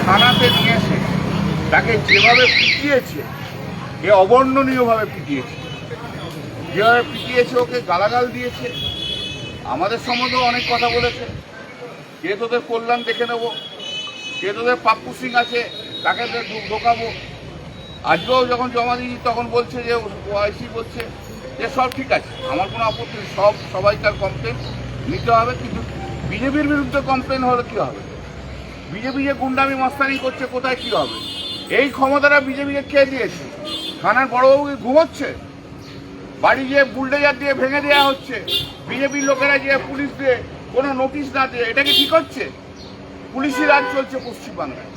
থানাতে নিয়ে এসে তাকে যেভাবে পিটিয়েছে, এ অবর্ণনীয়ভাবে পিটিয়েছে। যেভাবে পিটিয়েছে, ওকে গালাগাল দিয়েছে, আমাদের সম্বন্ধেও অনেক কথা বলেছে। কে তোদের কল্যাণ দেখে নেব, কে তোদের পাপ্পু সিং আছে তাকে ঢোকাবো। আজকেও যখন জমা দিয়েছি তখন বলছে যে ওআইসি বলছে যে সব ঠিক আছে, আমার কোনো আপত্তি নেই, সবাইকার কমপ্লেন নিতে হবে, কিন্তু বিজেপির বিরুদ্ধে কমপ্লেন হলে কী হবে? বিজেপি যে গুন্ডামি মাস্তানি করছে, কোথায় কী হবে? এই ক্ষমতাটা বিজেপিকে খেয়ে দিয়েছে। থানার বড়বাবুকে ঘুমোচ্ছে, বাড়ি গিয়ে বুলডোজার দিয়ে ভেঙে দেওয়া হচ্ছে, বিজেপির লোকেরা যে পুলিশ দিয়ে কোনো নোটিশ না দিয়ে, এটা কি ঠিক হচ্ছে? পুলিশি রাজ চলছে পশ্চিমবাংলায়,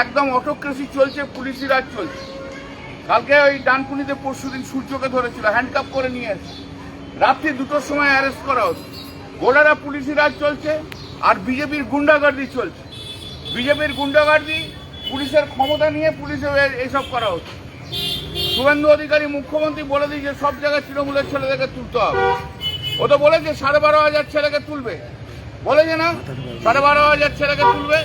একদম অটোক্রেসি চলছে, পুলিশি রাজ চলছে। কালকে ওই ডানকুনিতে পরশুদিন সূর্যকে ধরেছিল, হ্যান্ডকাপ করে নিয়ে এসে রাত্রি 2টোর সময় অ্যারেস্ট করা হচ্ছে। গোলারা পুলিশি রাজ চলছে, আর বিজেপির গুন্ডাগার্দি চলছে। বিজেপির গুন্ডাগার্দি, পুলিশের ক্ষমতা নিয়ে পুলিশে এইসব করা হচ্ছে। শুভেন্দু অধিকারী মুখ্যমন্ত্রী বলে দিয়েছে সব জায়গায় তৃণমূলের ছেলেদেরকে তুলতে হবে। ও তো বলেছে 12,500 ছেলেকে তুলবে, বলেছে না 12,500 ছেলেকে তুলবে।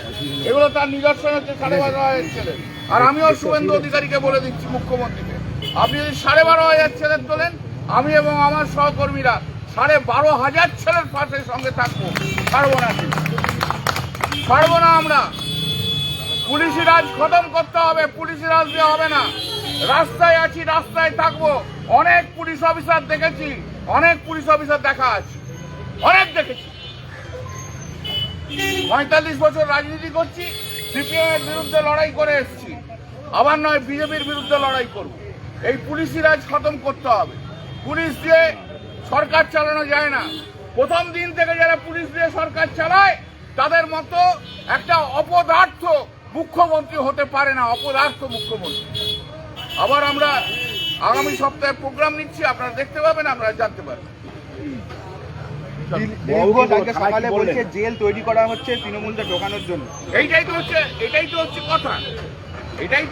এগুলো তার নিদর্শন হচ্ছে 12,500 ছেলে। আর আমিও শুভেন্দু অধিকারীকে বলে দিচ্ছি, মুখ্যমন্ত্রীকে, আপনি যদি 12,500 ছেলে তোলেন, আমি এবং আমার সহকর্মীরা 12,500 ছেলের পাশে সঙ্গে থাকবো। ছাড়বো না, ছাড়বো না আমরা। পুলিশি রাজ খতম করতে হবে, পুলিশি রাজ দিয়ে হবে না। রাস্তায় আছি, রাস্তায় থাকবো। অনেক পুলিশ অফিসার দেখেছি, অনেক পুলিশ অফিসার দেখা আছে, অনেক দেখেছি। 45 বছর রাজনীতি করছি, সিপিএম এর বিরুদ্ধে লড়াই করে এসেছি, আবার নয় বিজেপির বিরুদ্ধে লড়াই করব। এই পুলিশি রাজ খতম করতে হবে। পুলিশ দিয়ে সরকার চালানো যায় না। প্রথম দিন থেকে যারা পুলিশ দিয়ে সরকার চালায়, তাদের মতো একটা অপদার্থ মুখ্যমন্ত্রী হতে পারে না, অপদার্থ মুখ্যমন্ত্রী। আবার আমরা আগামী সপ্তাহে প্রোগ্রাম নিচ্ছি, আপনারা দেখতে পাবেন, আপনারা জানতে পারবেন। সকালে বলছে জেল তৈরি করা হচ্ছে তৃণমূলদের ঢোকানোর জন্য। এটাই তো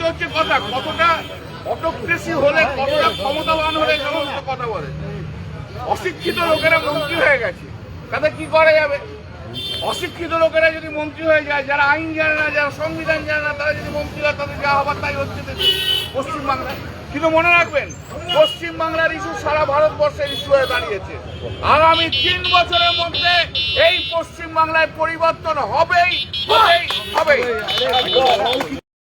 হচ্ছে কথা। কতটা অটোক্রেসি হলে, কতটা ক্ষমতাবান হলে সমস্ত কথা বলে। অশিক্ষিত লোকেরা মন্ত্রী হয়ে গেছে, তাদের কি করা যাবে? অশিক্ষিত লোকেরা যদি মন্ত্রী হয়ে যায়, যারা আইন জানে না, যারা সংবিধান জানে না, তারা যদি মন্ত্রী হয়, তাদের যা হবার তাই হচ্ছে পশ্চিমবাংলায়। কিন্তু মনে রাখবেন, পশ্চিমবাংলার ইস্যু সারা ভারতবর্ষের ইস্যু হয়ে দাঁড়িয়েছে। আগামী 3 বছরের মধ্যে এই পশ্চিমবাংলায় পরিবর্তন হবেই।